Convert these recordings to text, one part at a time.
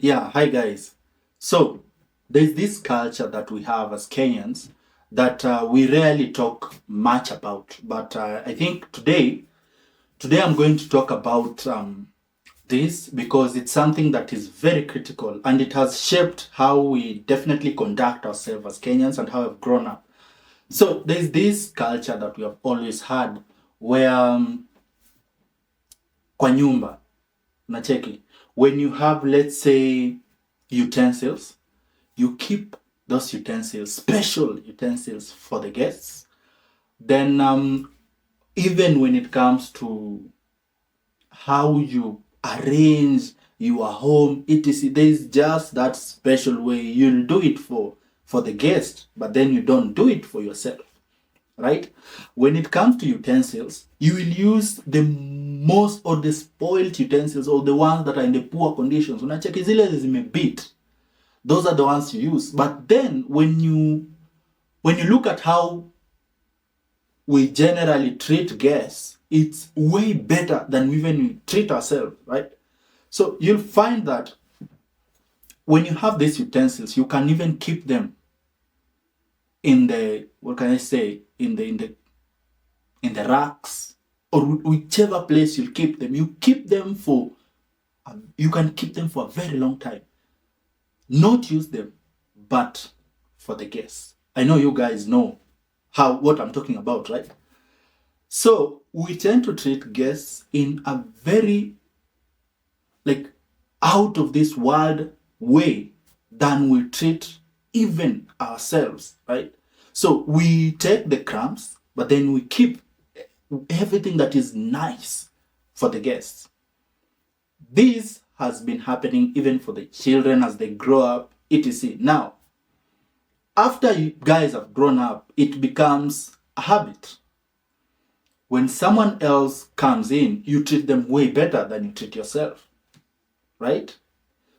Yeah, hi guys. So there's this culture that we have as Kenyans that we rarely talk much about, but I think today I'm going to talk about this because it's something that is very critical and it has shaped how we definitely conduct ourselves as Kenyans and how we've grown up. So there's this culture that we have always had where kwa nyumba unacheki, when you have, let's say, utensils, you keep those utensils, special utensils for the guests. Then even when it comes to how you arrange your home, etc., there's just that special way you'll do it for the guest, but then you don't do it for yourself, right? When it comes to utensils, you will use the most or the spoiled utensils or the ones that are in the poor conditions. Unacheki zile zimebit, those are the ones you use. But then when you look at how we generally treat guests, it's way better than even we treat ourselves, right? So you'll find that when you have these utensils, you can even keep them in the, what can I say, in the racks or whichever place you keep them. You keep them for, you can keep them for a very long time. Not use them, but for the guests. I know you guys know what I'm talking about, right? So we tend to treat guests in a very like out of this world way than we treat even ourselves, right? So we take the crumbs, but then we keep everything that is nice for the guests. This has been happening even for the children as they grow up, etc. Now, after you guys have grown up, it becomes a habit. When someone else comes in, you treat them way better than you treat yourself, right?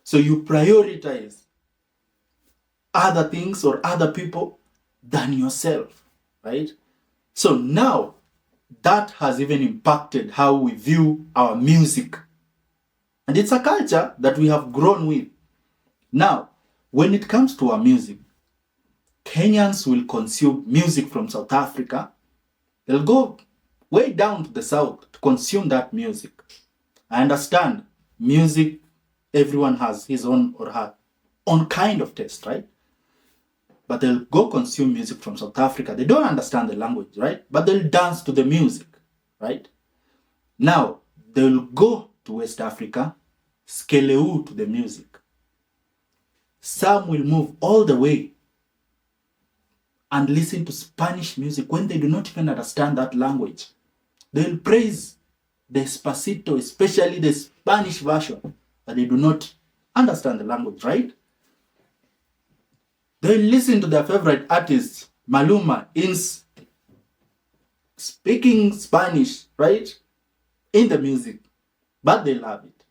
So you prioritize other things or other people than yourself, right? So now that has even impacted how we view our music. And it's a culture that we have grown with. Now, when it comes to our music, Kenyans will consume music from South Africa. They'll go way down to the south to consume that music. I understand music, everyone has his own or her own kind of taste, right? But they'll go consume music from South Africa. They don't understand the language, right? But they'll dance to the music, right? Now, they'll go to West Africa, skeleu to the music. Some will move all the way and listen to Spanish music when they do not even understand that language. They'll praise Despacito, especially the Spanish version, but they do not understand the language, right? They'll listen to their favorite artist, Maluma, in speaking Spanish, right? In the music, but they love it.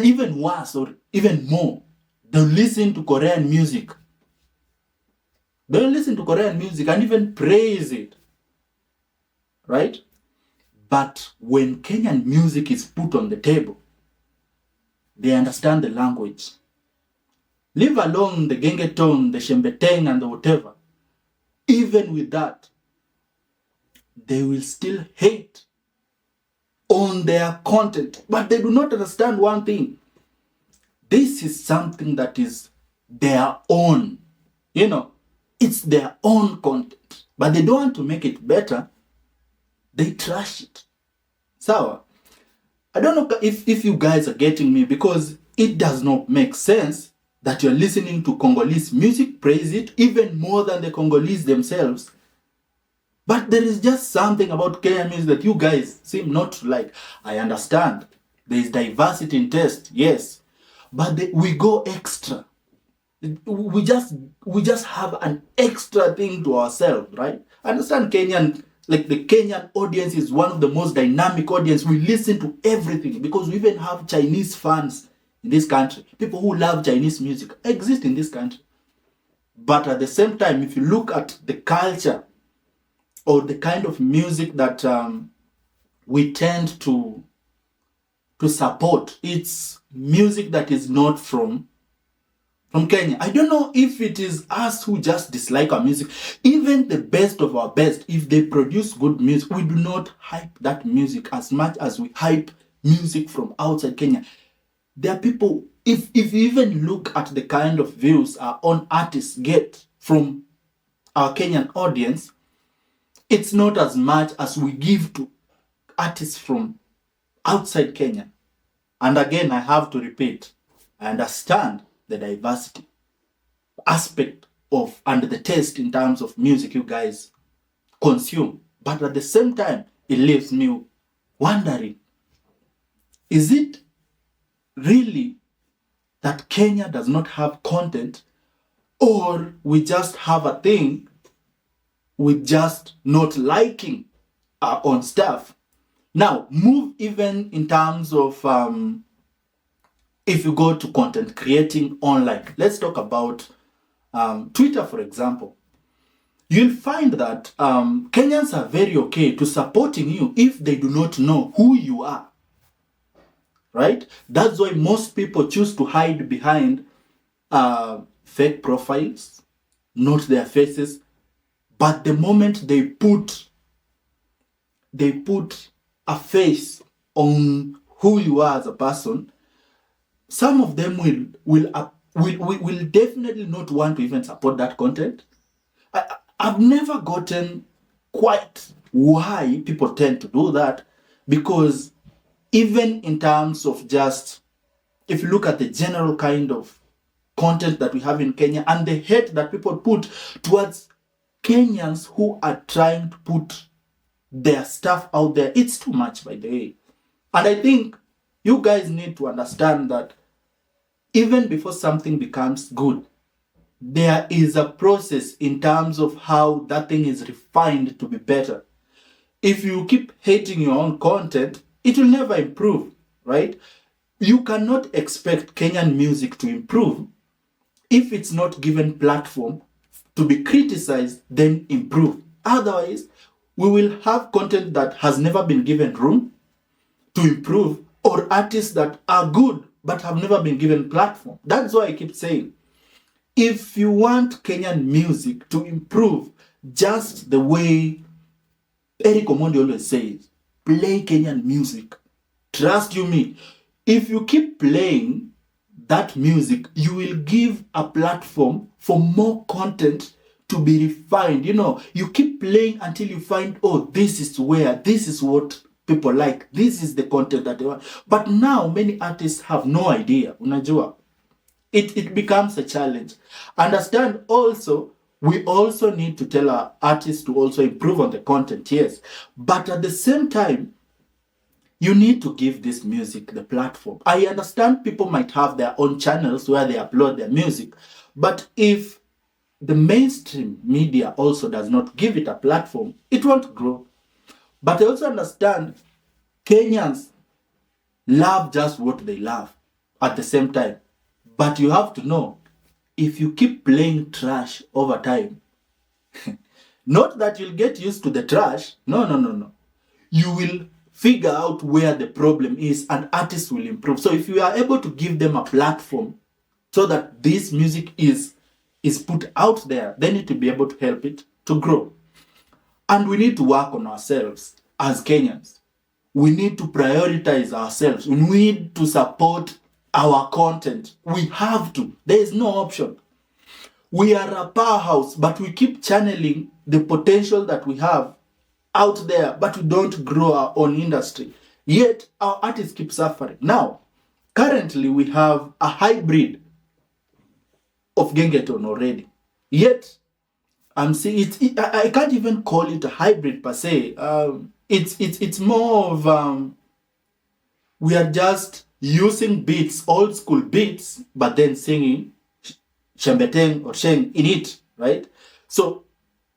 Even worse or even more, they'll listen to Korean music. They'll listen to Korean music and even praise it, right? But when Kenyan music is put on the table, they understand the language. Leave alone the gengetone, the shembeteng, and the whatever. Even with that, they will still hate on their content. But they do not understand one thing. This is something that is their own. It's their own content. But they don't want to make it better. They trash it. So, I don't know if you guys are getting me, because it does not make sense that you're listening to Congolese music, praise it, even more than the Congolese themselves. But there is just something about Kenyan music that you guys seem not to like. I understand. There is diversity in taste, yes. But we go extra. We just have an extra thing to ourselves, right? I understand Kenyan, like the Kenyan audience is one of the most dynamic audience. We listen to everything because we even have Chinese fans in this country. People who love Chinese music exist in this country. But at the same time, if you look at the culture or the kind of music that we tend to to support. It's music that is not from Kenya. I don't know if it is us who just dislike our music. Even the best of our best, if they produce good music, we do not hype that music as much as we hype music from outside Kenya. There are people, if you even look at the kind of views our own artists get from our Kenyan audience, it's not as much as we give to artists from outside Kenya. And again, I have to repeat, I understand the diversity aspect of and the taste in terms of music you guys consume. But at the same time, it leaves me wondering, is it really that Kenya does not have content, or we just have a thing with just not liking our own stuff? Now, move even in terms of if you go to content creating online. Let's talk about Twitter, for example. You'll find that Kenyans are very okay to supporting you if they do not know who you are. Right? That's why most people choose to hide behind fake profiles, not their faces. But the moment they put a face on who you are as a person, some of them will definitely not want to even support that content. I've never gotten quite why people tend to do that, because even in terms of just, if you look at the general kind of content that we have in Kenya and the hate that people put towards Kenyans who are trying to put their stuff out there, it's too much, by the way. And I think you guys need to understand that even before something becomes good, there is a process in terms of how that thing is refined to be better. If you keep hating your own content, it will never improve, right? You cannot expect Kenyan music to improve if it's not given platform to be criticized, then improve. Otherwise, we will have content that has never been given room to improve, or artists that are good but have never been given platform. That's why I keep saying, if you want Kenyan music to improve, just the way Eric Omondi always says, play Kenyan music. Trust you me, if you keep playing that music, you will give a platform for more content to be refined. You keep playing until you find, oh, this is what people like. This is the content that they want. But now many artists have no idea. Unajua, it becomes a challenge. Understand also, we also need to tell our artists to also improve on the content, yes. But at the same time, you need to give this music the platform. I understand people might have their own channels where they upload their music, but if the mainstream media also does not give it a platform, it won't grow. But I also understand Kenyans love just what they love at the same time. But you have to know, if you keep playing trash over time, not that you'll get used to the trash. No. You will figure out where the problem is and artists will improve. So if you are able to give them a platform so that this music is put out there, then it will be able to help it to grow. And we need to work on ourselves as Kenyans. We need to prioritize ourselves. We need to support our content. We have to. There is no option. We are a powerhouse, but we keep channeling the potential that we have out there, but we don't grow our own industry. Yet our artists keep suffering. Now, currently we have a hybrid of Gengeton already. Yet I'm saying I can't even call it a hybrid per se. It's more of we are just using beats, old school beats, but then singing Shembeteng or Sheng in it, right? So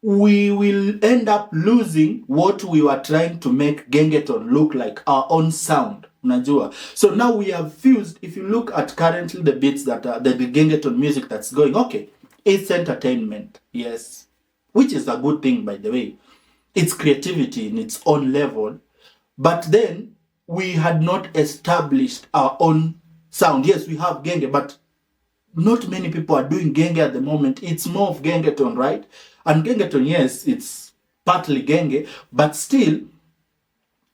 we will end up losing what we were trying to make Gengeton look like, our own sound. Unajua. So now we have fused. If you look at currently the beats that are the Gengeton music that's going, okay, it's entertainment, yes, which is a good thing, by the way. It's creativity in its own level. But then we had not established our own sound. Yes, we have genge, but not many people are doing genge at the moment. It's more of gengeton, right? And gengeton, yes, it's partly genge, but still,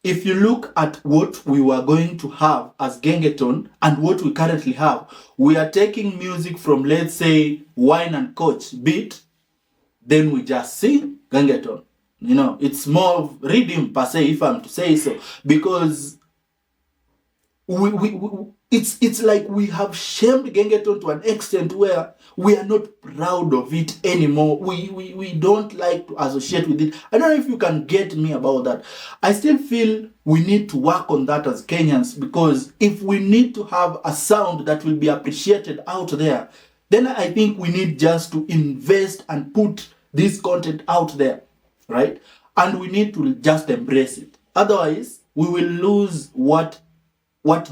if you look at what we were going to have as gengeton and what we currently have, we are taking music from, let's say, wine and coach beat, then we just sing gengeton. You know, it's more of rhythm per se, if I'm to say so, because it's like we have shamed gengeton to an extent where we are not proud of it anymore. We don't like to associate with it. I don't know if you can get me about that. I still feel we need to work on that as Kenyans, because if we need to have a sound that will be appreciated out there, then I think we need just to invest and put this content out there, right? And we need to just embrace it. Otherwise, we will lose what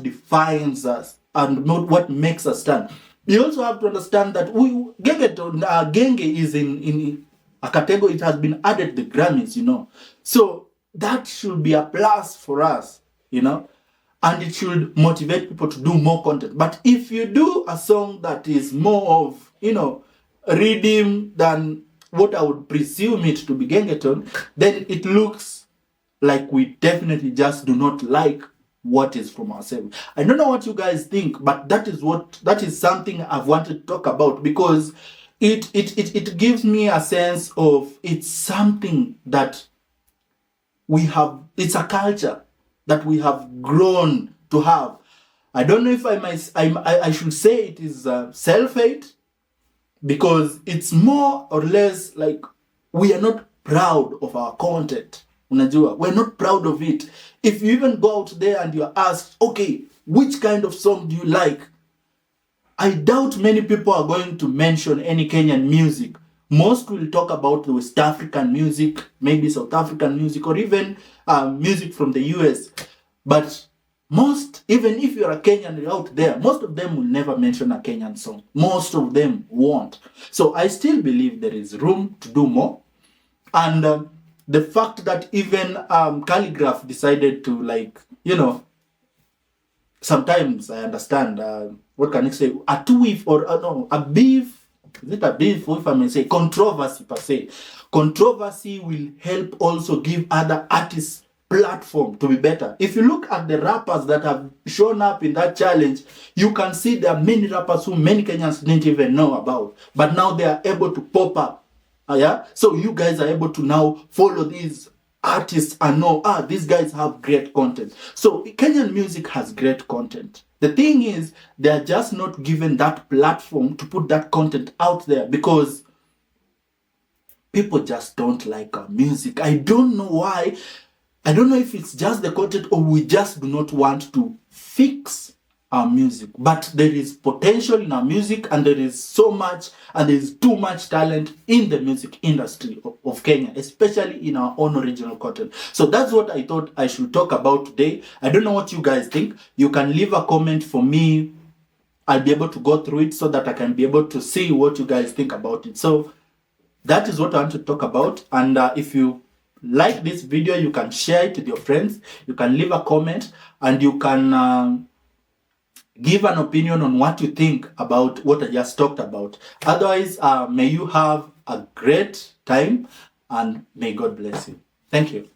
defines us and not what makes us stand. You also have to understand that genge is in a category. It has been added the Grammys, you know. So that should be a plus for us, you know, and it should motivate people to do more content. But if you do a song that is more of, you know, rhythm than what I would presume it to be gengeton, then it looks like we definitely just do not like what is from ourselves. I don't know what you guys think, but that is something I've wanted to talk about, because it gives me a sense of it's something that we have, it's a culture that we have grown to have. I don't know if I should say it is self-hate, because it's more or less like we are not proud of our content. Unajua, we're not proud of it. If you even go out there and you're asked, okay, which kind of song do you like? I doubt many people are going to mention any Kenyan music. Most will talk about the West African music, maybe South African music, or even music from the US. But most, even if you're a Kenyan out there, most of them will never mention a Kenyan song. Most of them won't. So I still believe there is room to do more. And the fact that even Calligraph decided to, like, you know, sometimes I understand, what can I say, a tweet or no, a beef, is it a beef, or if I may say, controversy per se. Controversy will help also give other artists platform to be better. If you look at the rappers that have shown up in that challenge, you can see there are many rappers who many Kenyans didn't even know about, but now they are able to pop up. Yeah, so you guys are able to now follow these artists and know, these guys have great content. So Kenyan music has great content. The thing is, they are just not given that platform to put that content out there, because people just don't like our music. I don't know why. I don't know if it's just the content or we just do not want to fix our music. But there is potential in our music, and there is so much, and there is too much talent in the music industry of Kenya, especially in our own original content. So that's what I thought I should talk about today. I don't know what you guys think. You can leave a comment for me. I'll be able to go through it so that I can be able to see what you guys think about it. So that is what I want to talk about. And if you like this video, you can share it with your friends. You can leave a comment, and you can give an opinion on what you think about what I just talked about. Otherwise, may you have a great time, and may God bless you. Thank you.